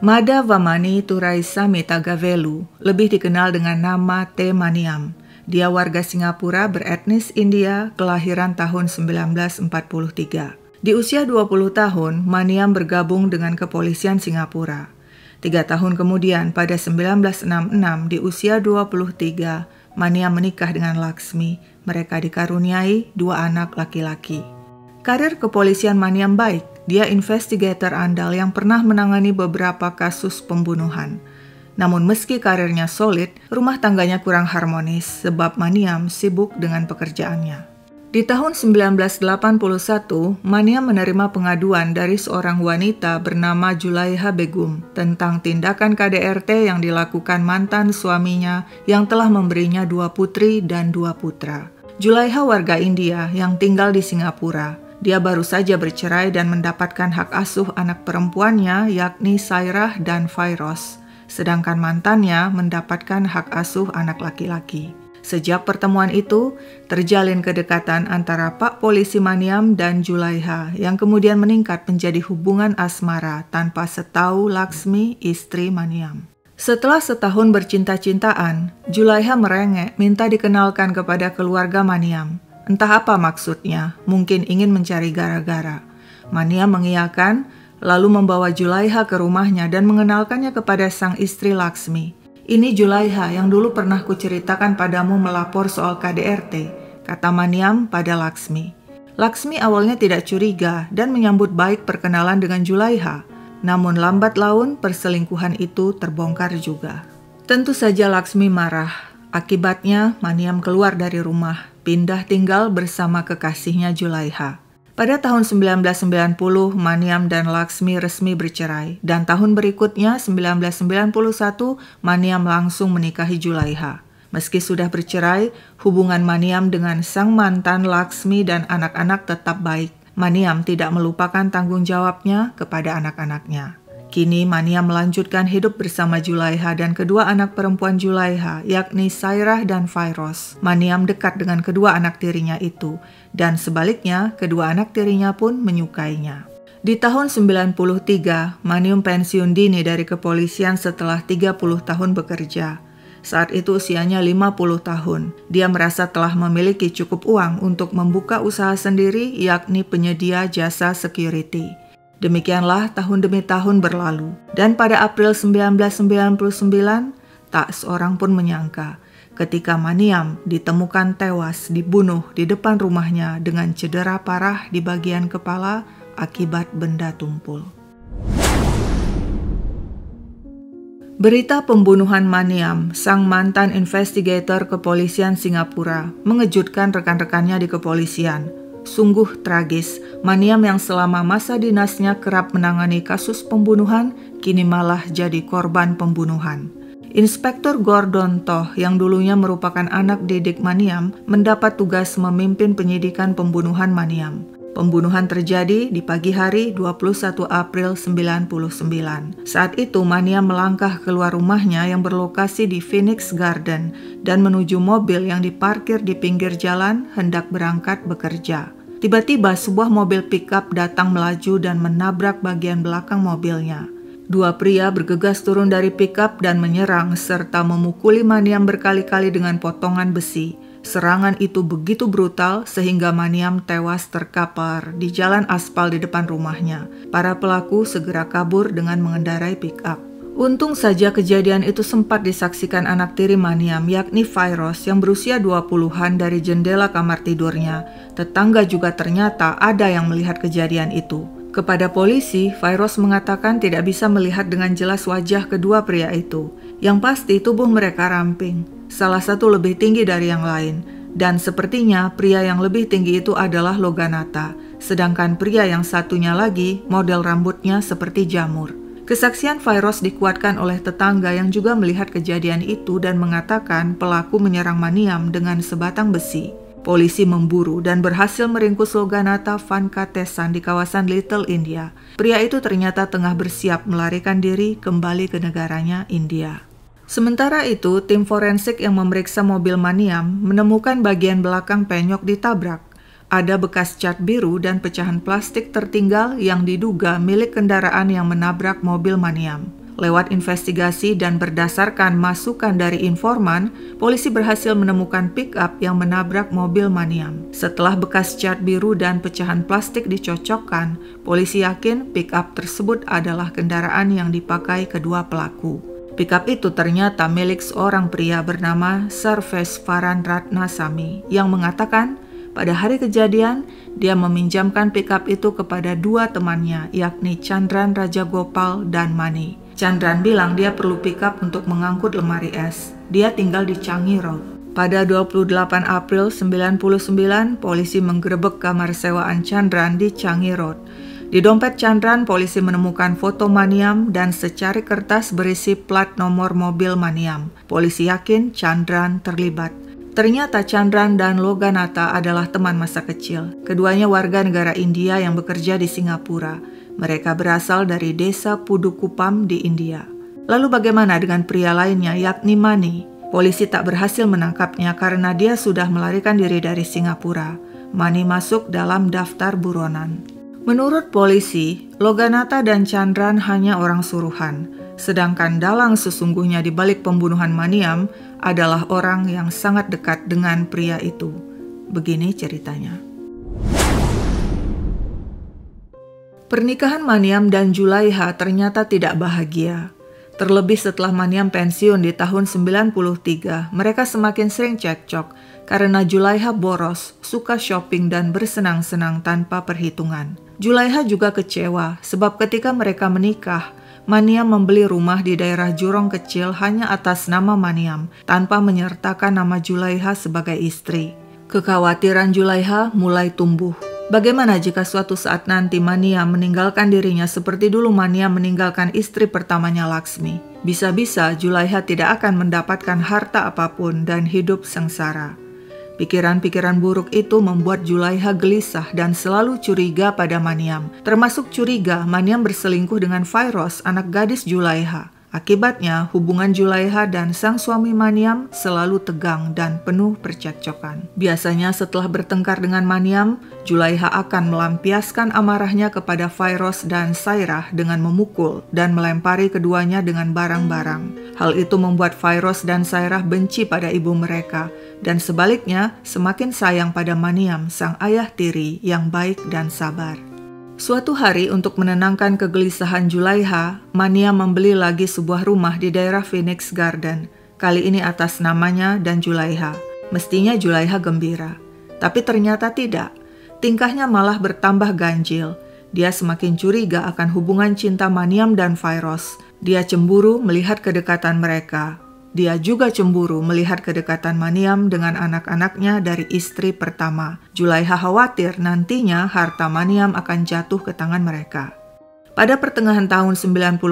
Mada Vamani Turaisami Tagavelu, lebih dikenal dengan nama T. Maniam. Dia warga Singapura beretnis India, kelahiran tahun 1943. Di usia 20 tahun, Maniam bergabung dengan kepolisian Singapura. 3 tahun kemudian, pada 1966, di usia 23, Maniam menikah dengan Laksmi. Mereka dikaruniai 2 anak laki-laki. Karir kepolisian Maniam baik. Dia investigator andal yang pernah menangani beberapa kasus pembunuhan. Namun meski karirnya solid, rumah tangganya kurang harmonis sebab Maniam sibuk dengan pekerjaannya. Di tahun 1981, Maniam menerima pengaduan dari seorang wanita bernama Julaiha Begum tentang tindakan KDRT yang dilakukan mantan suaminya yang telah memberinya 2 putri dan 2 putra. Julaiha warga India yang tinggal di Singapura. Dia baru saja bercerai dan mendapatkan hak asuh anak perempuannya yakni Sairah dan Fairos, sedangkan mantannya mendapatkan hak asuh anak laki-laki. Sejak pertemuan itu, terjalin kedekatan antara Pak Polisi Maniam dan Julaiha yang kemudian meningkat menjadi hubungan asmara tanpa setahu Laksmi, istri Maniam. Setelah setahun bercinta-cintaan, Julaiha merengek minta dikenalkan kepada keluarga Maniam. Entah apa maksudnya, mungkin ingin mencari gara-gara. Maniam mengiyakan, lalu membawa Julaiha ke rumahnya dan mengenalkannya kepada sang istri Laksmi. Ini Julaiha yang dulu pernah kuceritakan padamu melapor soal KDRT, kata Maniam pada Laksmi. Laksmi awalnya tidak curiga dan menyambut baik perkenalan dengan Julaiha. Namun lambat laun perselingkuhan itu terbongkar juga. Tentu saja Laksmi marah. Akibatnya Maniam keluar dari rumah, pindah tinggal bersama kekasihnya Julaiha. Pada tahun 1990, Maniam dan Laksmi resmi bercerai, dan tahun berikutnya, 1991, Maniam langsung menikahi Julaiha. Meski sudah bercerai, hubungan Maniam dengan sang mantan Laksmi dan anak-anak tetap baik. Maniam tidak melupakan tanggung jawabnya kepada anak-anaknya. Kini Maniam melanjutkan hidup bersama Julaiha dan kedua anak perempuan Julaiha, yakni Sairah dan Fairos. Maniam dekat dengan kedua anak tirinya itu, dan sebaliknya kedua anak tirinya pun menyukainya. Di tahun 1993, Maniam pensiun dini dari kepolisian setelah 30 tahun bekerja. Saat itu usianya 50 tahun. Dia merasa telah memiliki cukup uang untuk membuka usaha sendiri, yakni penyedia jasa security. Demikianlah tahun demi tahun berlalu, dan pada April 1999, tak seorang pun menyangka ketika Maniam ditemukan tewas dibunuh di depan rumahnya dengan cedera parah di bagian kepala akibat benda tumpul. Berita pembunuhan Maniam, sang mantan investigator kepolisian Singapura, mengejutkan rekan-rekannya di kepolisian. Sungguh tragis, Maniam yang selama masa dinasnya kerap menangani kasus pembunuhan, kini malah jadi korban pembunuhan. Inspektur Gordon Toh yang dulunya merupakan anak didik Maniam mendapat tugas memimpin penyidikan pembunuhan Maniam. Pembunuhan terjadi di pagi hari 21 April 1999. Saat itu Maniam melangkah keluar rumahnya yang berlokasi di Phoenix Garden dan menuju mobil yang diparkir di pinggir jalan hendak berangkat bekerja. Tiba-tiba sebuah mobil pickup datang melaju dan menabrak bagian belakang mobilnya. 2 pria bergegas turun dari pickup dan menyerang serta memukuli Maniam berkali-kali dengan potongan besi. Serangan itu begitu brutal sehingga Maniam tewas terkapar di jalan aspal di depan rumahnya. Para pelaku segera kabur dengan mengendarai pick-up. Untung saja kejadian itu sempat disaksikan anak tiri Maniam yakni Fairos yang berusia 20-an dari jendela kamar tidurnya. Tetangga juga ternyata ada yang melihat kejadian itu. Kepada polisi, Fairos mengatakan tidak bisa melihat dengan jelas wajah kedua pria itu. Yang pasti tubuh mereka ramping. Salah satu lebih tinggi dari yang lain, dan sepertinya pria yang lebih tinggi itu adalah Loganatha, sedangkan pria yang satunya lagi model rambutnya seperti jamur. Kesaksian Fairos dikuatkan oleh tetangga yang juga melihat kejadian itu dan mengatakan pelaku menyerang Maniam dengan sebatang besi. Polisi memburu dan berhasil meringkus Loganatha Vankatesan di kawasan Little India. Pria itu ternyata tengah bersiap melarikan diri kembali ke negaranya India. Sementara itu, tim forensik yang memeriksa mobil Maniam menemukan bagian belakang penyok ditabrak. Ada bekas cat biru dan pecahan plastik tertinggal yang diduga milik kendaraan yang menabrak mobil Maniam. Lewat investigasi dan berdasarkan masukan dari informan, polisi berhasil menemukan pick-up yang menabrak mobil Maniam. Setelah bekas cat biru dan pecahan plastik dicocokkan, polisi yakin pick-up tersebut adalah kendaraan yang dipakai kedua pelaku. Pick-up itu ternyata milik seorang pria bernama Sarvesh Faran Ratnasamy yang mengatakan pada hari kejadian, dia meminjamkan pick-up itu kepada dua temannya, yakni Chandran Rajagopal dan Mani. Chandran bilang dia perlu pick-up untuk mengangkut lemari es. Dia tinggal di Changi Road. Pada 28 April 1999, polisi menggerebek kamar sewaan Chandran di Changi Road. Di dompet Chandran, polisi menemukan foto Maniam dan secari kertas berisi plat nomor mobil Maniam. Polisi yakin Chandran terlibat. Ternyata Chandran dan Loganatha adalah teman masa kecil. Keduanya warga negara India yang bekerja di Singapura. Mereka berasal dari desa Pudukupam di India. Lalu bagaimana dengan pria lainnya yakni Mani? Polisi tak berhasil menangkapnya karena dia sudah melarikan diri dari Singapura. Mani masuk dalam daftar buronan. Menurut polisi, Loganatha dan Chandran hanya orang suruhan, sedangkan dalang sesungguhnya di balik pembunuhan Maniam adalah orang yang sangat dekat dengan pria itu. Begini ceritanya. Pernikahan Maniam dan Julaiha ternyata tidak bahagia. Terlebih setelah Maniam pensiun di tahun 93, mereka semakin sering cekcok karena Julaiha boros, suka shopping dan bersenang-senang tanpa perhitungan. Julaiha juga kecewa sebab ketika mereka menikah, Maniam membeli rumah di daerah Jurong kecil hanya atas nama Maniam tanpa menyertakan nama Julaiha sebagai istri. Kekhawatiran Julaiha mulai tumbuh. Bagaimana jika suatu saat nanti Maniam meninggalkan dirinya seperti dulu Maniam meninggalkan istri pertamanya Laksmi? Bisa-bisa Julaiha tidak akan mendapatkan harta apapun dan hidup sengsara. Pikiran-pikiran buruk itu membuat Julaiha gelisah dan selalu curiga pada Maniam. Termasuk curiga Maniam berselingkuh dengan Fairoz, anak gadis Julaiha. Akibatnya, hubungan Julaiha dan sang suami Maniam selalu tegang dan penuh percekcokan. Biasanya setelah bertengkar dengan Maniam, Julaiha akan melampiaskan amarahnya kepada Fairoz dan Sairah dengan memukul dan melempari keduanya dengan barang-barang. Hal itu membuat Fairoz dan Sairah benci pada ibu mereka, dan sebaliknya semakin sayang pada Maniam, sang ayah tiri yang baik dan sabar. Suatu hari untuk menenangkan kegelisahan Julaiha, Maniam membeli lagi sebuah rumah di daerah Phoenix Garden. Kali ini atas namanya dan Julaiha. Mestinya Julaiha gembira. Tapi ternyata tidak. Tingkahnya malah bertambah ganjil. Dia semakin curiga akan hubungan cinta Maniam dan Fairoz. Dia cemburu melihat kedekatan mereka. Dia juga cemburu melihat kedekatan Maniam dengan anak-anaknya dari istri pertama. Julaiha khawatir nantinya harta Maniam akan jatuh ke tangan mereka. Pada pertengahan tahun 95,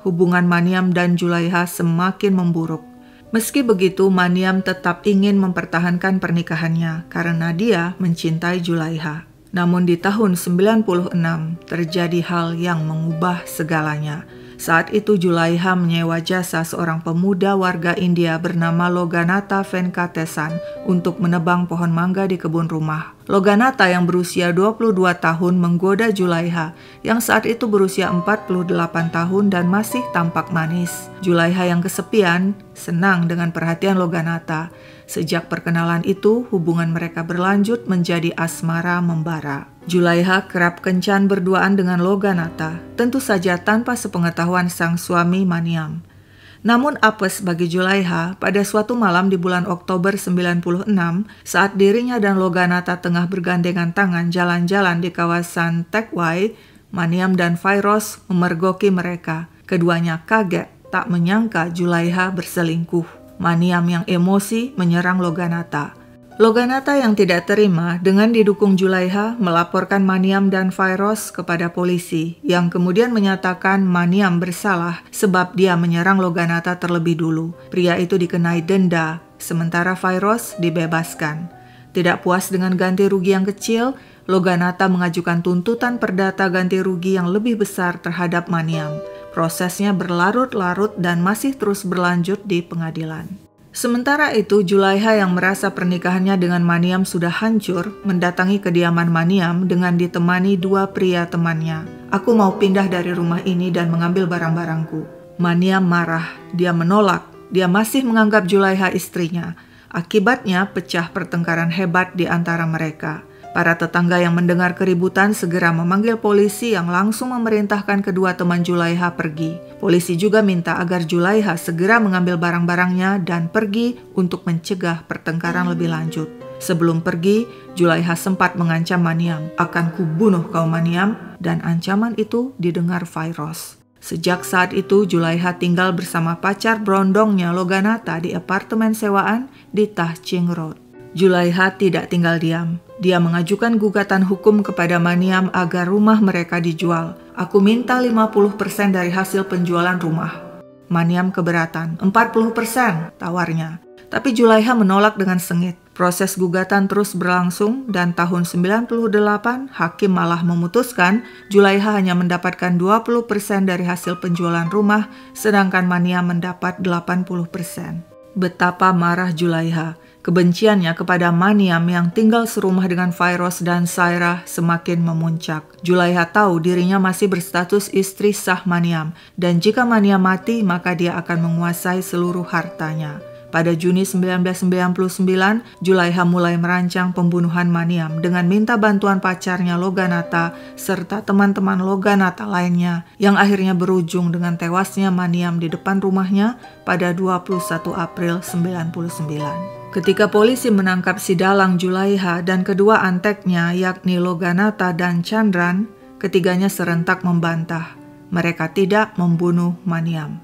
hubungan Maniam dan Julaiha semakin memburuk. Meski begitu, Maniam tetap ingin mempertahankan pernikahannya karena dia mencintai Julaiha. Namun di tahun 96 terjadi hal yang mengubah segalanya. Saat itu Julaiha menyewa jasa seorang pemuda warga India bernama Loganatha Venkatesan untuk menebang pohon mangga di kebun rumah. Loganatha yang berusia 22 tahun menggoda Julaiha yang saat itu berusia 48 tahun dan masih tampak manis. Julaiha yang kesepian senang dengan perhatian Loganatha. Sejak perkenalan itu, hubungan mereka berlanjut menjadi asmara membara. Julaiha kerap kencan berduaan dengan Loganatha, tentu saja tanpa sepengetahuan sang suami Maniam. Namun apes bagi Julaiha pada suatu malam di bulan Oktober 96 saat dirinya dan Loganatha tengah bergandengan tangan jalan-jalan di kawasan Teck Whye, Maniam dan Fairoz memergoki mereka. Keduanya kaget tak menyangka Julaiha berselingkuh. Maniam yang emosi menyerang Loganatha. Loganatha yang tidak terima dengan didukung Julaiha melaporkan Maniam dan Fairoz kepada polisi yang kemudian menyatakan Maniam bersalah sebab dia menyerang Loganatha terlebih dulu. Pria itu dikenai denda, sementara Fairoz dibebaskan. Tidak puas dengan ganti rugi yang kecil, Loganatha mengajukan tuntutan perdata ganti rugi yang lebih besar terhadap Maniam. Prosesnya berlarut-larut dan masih terus berlanjut di pengadilan. Sementara itu, Julaiha yang merasa pernikahannya dengan Maniam sudah hancur, mendatangi kediaman Maniam dengan ditemani dua pria temannya. "Aku mau pindah dari rumah ini dan mengambil barang-barangku." Maniam marah, dia menolak, dia masih menganggap Julaiha istrinya. Akibatnya pecah pertengkaran hebat di antara mereka. Para tetangga yang mendengar keributan segera memanggil polisi yang langsung memerintahkan kedua teman Julaiha pergi. Polisi juga minta agar Julaiha segera mengambil barang-barangnya dan pergi untuk mencegah pertengkaran lebih lanjut. Sebelum pergi, Julaiha sempat mengancam Maniam, "Akan kubunuh kau Maniam," dan ancaman itu didengar Fairoz. Sejak saat itu, Julaiha tinggal bersama pacar berondongnya Loganatha di apartemen sewaan di Tah Ching Road. Julaiha tidak tinggal diam. Dia mengajukan gugatan hukum kepada Maniam agar rumah mereka dijual. "Aku minta 50% dari hasil penjualan rumah." Maniam keberatan. 40% tawarnya. Tapi Julaiha menolak dengan sengit. Proses gugatan terus berlangsung dan tahun 98 hakim malah memutuskan Julaiha hanya mendapatkan 20% dari hasil penjualan rumah, sedangkan Maniam mendapat 80%. Betapa marah Julaiha. Kebenciannya kepada Maniam yang tinggal serumah dengan Fairoz dan Sairah semakin memuncak. Julaiha tahu dirinya masih berstatus istri sah Maniam, dan jika Maniam mati maka dia akan menguasai seluruh hartanya. Pada Juni 1999, Julaiha mulai merancang pembunuhan Maniam dengan minta bantuan pacarnya Loganatha serta teman-teman Loganatha lainnya yang akhirnya berujung dengan tewasnya Maniam di depan rumahnya pada 21 April 1999. Ketika polisi menangkap si dalang Julaiha dan kedua anteknya yakni Loganatha dan Chandran, ketiganya serentak membantah. Mereka tidak membunuh Maniam.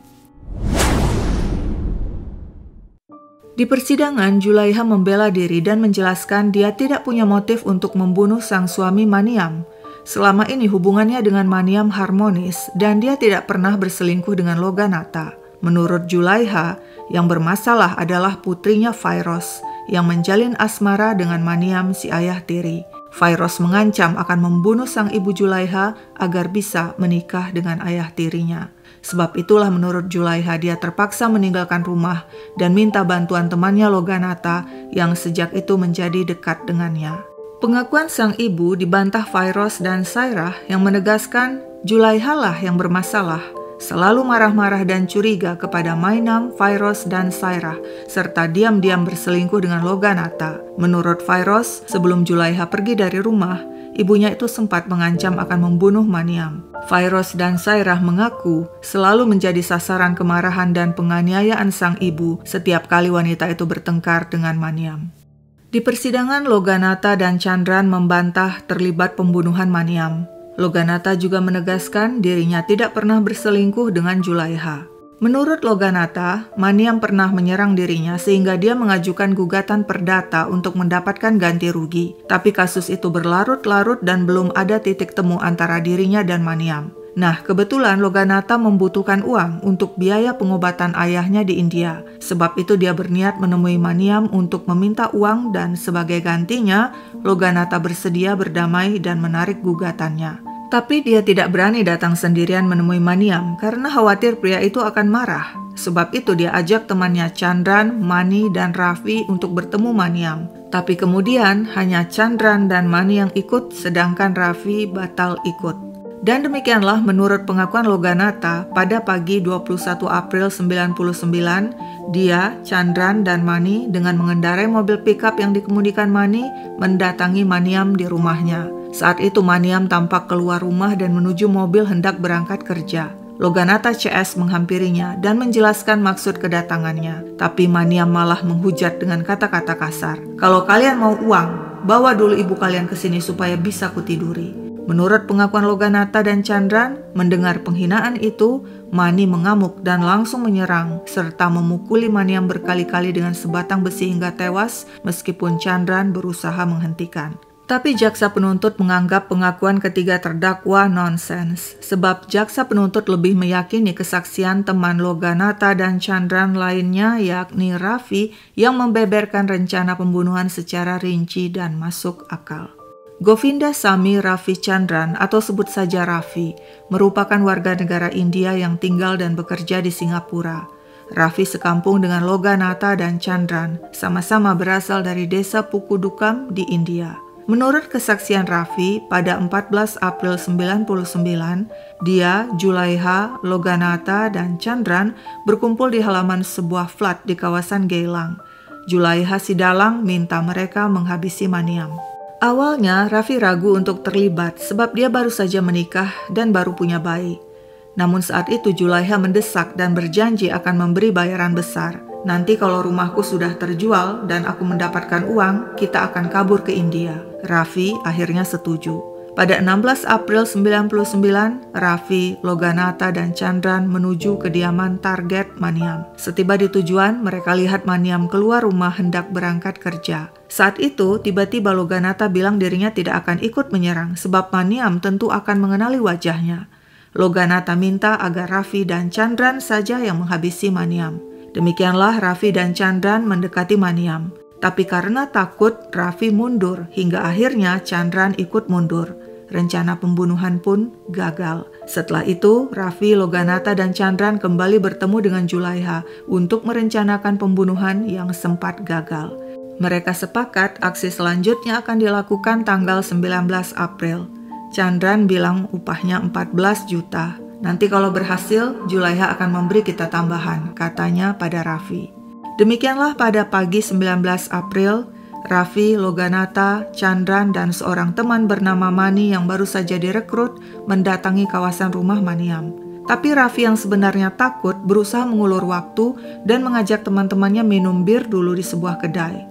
Di persidangan, Julaiha membela diri dan menjelaskan dia tidak punya motif untuk membunuh sang suami Maniam. Selama ini hubungannya dengan Maniam harmonis dan dia tidak pernah berselingkuh dengan Loganatha. Menurut Julaiha, yang bermasalah adalah putrinya Fairoz yang menjalin asmara dengan Maniam si ayah tiri. Fairoz mengancam akan membunuh sang ibu Julaiha agar bisa menikah dengan ayah tirinya. Sebab itulah menurut Julaiha dia terpaksa meninggalkan rumah dan minta bantuan temannya Loganatha yang sejak itu menjadi dekat dengannya. Pengakuan sang ibu dibantah Fairoz dan Sairah yang menegaskan Julaiha lah yang bermasalah. Selalu marah-marah dan curiga kepada Maniam, Fairoz, dan Sairah, serta diam-diam berselingkuh dengan Loganatha. Menurut Fairoz, sebelum Julaiha pergi dari rumah, ibunya itu sempat mengancam akan membunuh Maniam. Fairoz dan Sairah mengaku selalu menjadi sasaran kemarahan dan penganiayaan sang ibu setiap kali wanita itu bertengkar dengan Maniam. Di persidangan, Loganatha dan Chandran membantah terlibat pembunuhan Maniam. Loganatha juga menegaskan dirinya tidak pernah berselingkuh dengan Julaiha. Menurut Loganatha, Maniam pernah menyerang dirinya sehingga dia mengajukan gugatan perdata untuk mendapatkan ganti rugi. Tapi kasus itu berlarut-larut dan belum ada titik temu antara dirinya dan Maniam. Nah, kebetulan Loganatha membutuhkan uang untuk biaya pengobatan ayahnya di India. Sebab itu dia berniat menemui Maniam untuk meminta uang dan sebagai gantinya, Loganatha bersedia berdamai dan menarik gugatannya. Tapi dia tidak berani datang sendirian menemui Maniam karena khawatir pria itu akan marah. Sebab itu dia ajak temannya Chandran, Mani, dan Raffi untuk bertemu Maniam. Tapi kemudian hanya Chandran dan Mani yang ikut sedangkan Raffi batal ikut. Dan demikianlah menurut pengakuan Loganatha pada pagi 21 April 1999, dia, Chandran, dan Mani dengan mengendarai mobil pickup yang dikemudikan Mani mendatangi Maniam di rumahnya. Saat itu Maniam tampak keluar rumah dan menuju mobil hendak berangkat kerja. Loganatha CS menghampirinya dan menjelaskan maksud kedatangannya. Tapi Maniam malah menghujat dengan kata-kata kasar. "Kalau kalian mau uang, bawa dulu ibu kalian ke sini supaya bisa kutiduri." Menurut pengakuan Loganatha dan Chandran, mendengar penghinaan itu, Mani mengamuk dan langsung menyerang serta memukuli Maniam berkali-kali dengan sebatang besi hingga tewas meskipun Chandran berusaha menghentikan. Tapi jaksa penuntut menganggap pengakuan ketiga terdakwa nonsens, sebab jaksa penuntut lebih meyakini kesaksian teman Loganatha dan Chandran lainnya yakni Raffi yang membeberkan rencana pembunuhan secara rinci dan masuk akal. Govindasamy Raffi Chandran atau sebut saja Raffi, merupakan warga negara India yang tinggal dan bekerja di Singapura. Raffi sekampung dengan Loganatha dan Chandran, sama-sama berasal dari desa Pukudukam di India. Menurut kesaksian Raffi, pada 14 April 99, dia, Julaiha, Loganatha, dan Chandran berkumpul di halaman sebuah flat di kawasan Geylang. Julaiha Sidalang minta mereka menghabisi Maniam. Awalnya, Raffi ragu untuk terlibat sebab dia baru saja menikah dan baru punya bayi. Namun saat itu Julaiha mendesak dan berjanji akan memberi bayaran besar. Nanti kalau rumahku sudah terjual dan aku mendapatkan uang, kita akan kabur ke India. Raffi akhirnya setuju. Pada 16 April 99, Raffi, Loganatha, dan Chandran menuju kediaman target Maniam. Setiba di tujuan, mereka lihat Maniam keluar rumah hendak berangkat kerja. Saat itu, tiba-tiba Loganatha bilang dirinya tidak akan ikut menyerang sebab Maniam tentu akan mengenali wajahnya. Loganatha minta agar Raffi dan Chandran saja yang menghabisi Maniam. Demikianlah Raffi dan Chandran mendekati Maniam. Tapi karena takut, Raffi mundur hingga akhirnya Chandran ikut mundur. Rencana pembunuhan pun gagal. Setelah itu, Raffi, Loganatha, dan Chandran kembali bertemu dengan Julaiha untuk merencanakan pembunuhan yang sempat gagal. Mereka sepakat aksi selanjutnya akan dilakukan tanggal 19 April. Chandran bilang upahnya 14 juta. Nanti kalau berhasil, Julaiha akan memberi kita tambahan, katanya pada Raffi. Demikianlah pada pagi 19 April, Raffi, Loganatha, Chandran, dan seorang teman bernama Mani yang baru saja direkrut mendatangi kawasan rumah Maniam. Tapi Raffi yang sebenarnya takut berusaha mengulur waktu dan mengajak teman-temannya minum bir dulu di sebuah kedai.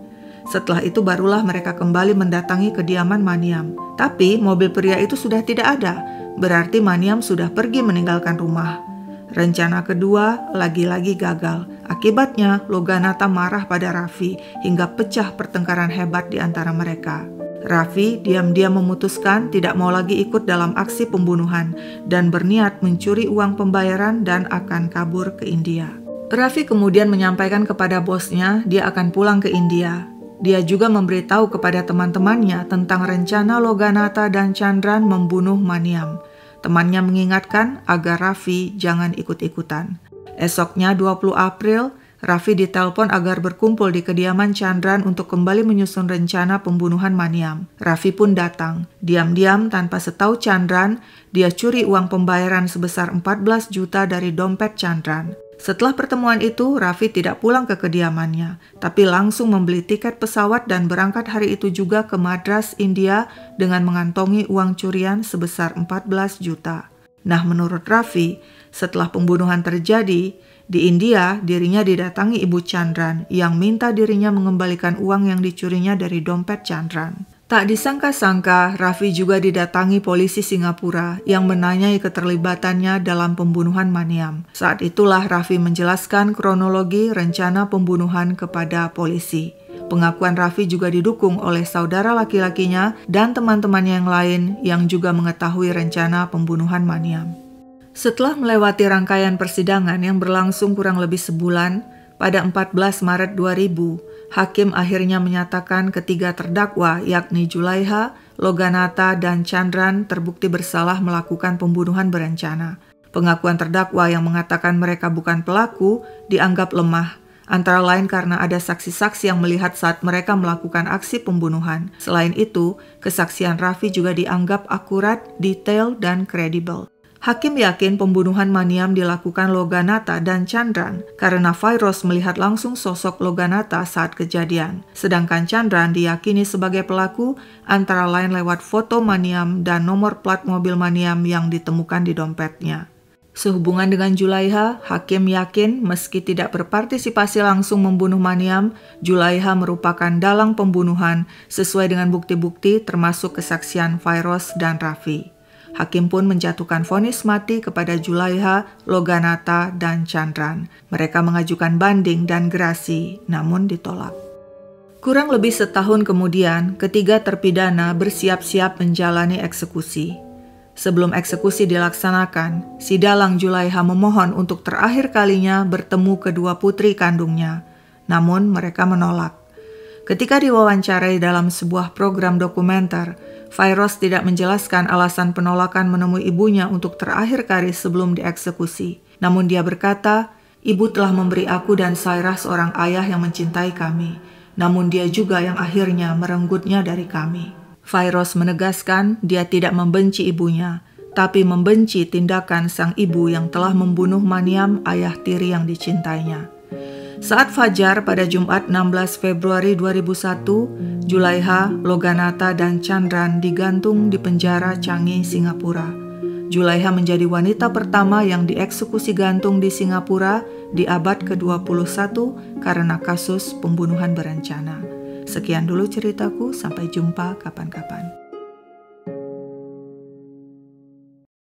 Setelah itu barulah mereka kembali mendatangi kediaman Maniam. Tapi mobil pria itu sudah tidak ada. Berarti Maniam sudah pergi meninggalkan rumah. Rencana kedua lagi-lagi gagal. Akibatnya Loganatha marah pada Raffi hingga pecah pertengkaran hebat di antara mereka. Raffi diam-diam memutuskan tidak mau lagi ikut dalam aksi pembunuhan dan berniat mencuri uang pembayaran dan akan kabur ke India. Raffi kemudian menyampaikan kepada bosnya dia akan pulang ke India. Dia juga memberitahu kepada teman-temannya tentang rencana Loganatha dan Chandran membunuh Maniam. Temannya mengingatkan agar Raffi jangan ikut-ikutan. Esoknya 20 April, Raffi ditelepon agar berkumpul di kediaman Chandran untuk kembali menyusun rencana pembunuhan Maniam. Raffi pun datang. Diam-diam tanpa setahu Chandran, dia curi uang pembayaran sebesar 14 juta dari dompet Chandran. Setelah pertemuan itu, Raffi tidak pulang ke kediamannya, tapi langsung membeli tiket pesawat dan berangkat hari itu juga ke Madras, India dengan mengantongi uang curian sebesar 14 juta. Nah, menurut Raffi, setelah pembunuhan terjadi, di India dirinya didatangi ibu Chandran yang minta dirinya mengembalikan uang yang dicurinya dari dompet Chandran. Tak disangka-sangka, Raffi juga didatangi polisi Singapura yang menanyai keterlibatannya dalam pembunuhan Maniam. Saat itulah Raffi menjelaskan kronologi rencana pembunuhan kepada polisi. Pengakuan Raffi juga didukung oleh saudara laki-lakinya dan teman-temannya yang lain yang juga mengetahui rencana pembunuhan Maniam. Setelah melewati rangkaian persidangan yang berlangsung kurang lebih sebulan, pada 14 Maret 2000, hakim akhirnya menyatakan ketiga terdakwa yakni Julaiha, Loganatha, dan Chandran terbukti bersalah melakukan pembunuhan berencana. Pengakuan terdakwa yang mengatakan mereka bukan pelaku dianggap lemah, antara lain karena ada saksi-saksi yang melihat saat mereka melakukan aksi pembunuhan. Selain itu, kesaksian Raffi juga dianggap akurat, detail, dan kredibel. Hakim yakin pembunuhan Maniam dilakukan Loganatha dan Chandran karena Fairoz melihat langsung sosok Loganatha saat kejadian. Sedangkan Chandran diyakini sebagai pelaku antara lain lewat foto Maniam dan nomor plat mobil Maniam yang ditemukan di dompetnya. Sehubungan dengan Julaiha, hakim yakin meski tidak berpartisipasi langsung membunuh Maniam, Julaiha merupakan dalang pembunuhan sesuai dengan bukti-bukti termasuk kesaksian Fairoz dan Raffi. Hakim pun menjatuhkan vonis mati kepada Julaiha, Loganatha, dan Chandran. Mereka mengajukan banding dan gerasi, namun ditolak. Kurang lebih setahun kemudian, ketiga terpidana bersiap-siap menjalani eksekusi. Sebelum eksekusi dilaksanakan, si dalang Julaiha memohon untuk terakhir kalinya bertemu kedua putri kandungnya. Namun mereka menolak. Ketika diwawancarai dalam sebuah program dokumenter, Fairoz tidak menjelaskan alasan penolakan menemui ibunya untuk terakhir kali sebelum dieksekusi. Namun dia berkata, "Ibu telah memberi aku dan Sairah seorang ayah yang mencintai kami. Namun dia juga yang akhirnya merenggutnya dari kami." Fairoz menegaskan dia tidak membenci ibunya, tapi membenci tindakan sang ibu yang telah membunuh Maniam, ayah tiri yang dicintainya. Saat fajar pada Jumat 16 Februari 2001, Julaiha, Loganatha, dan Chandran digantung di penjara Changi, Singapura. Julaiha menjadi wanita pertama yang dieksekusi gantung di Singapura di abad ke-21 karena kasus pembunuhan berencana. Sekian dulu ceritaku, sampai jumpa kapan-kapan.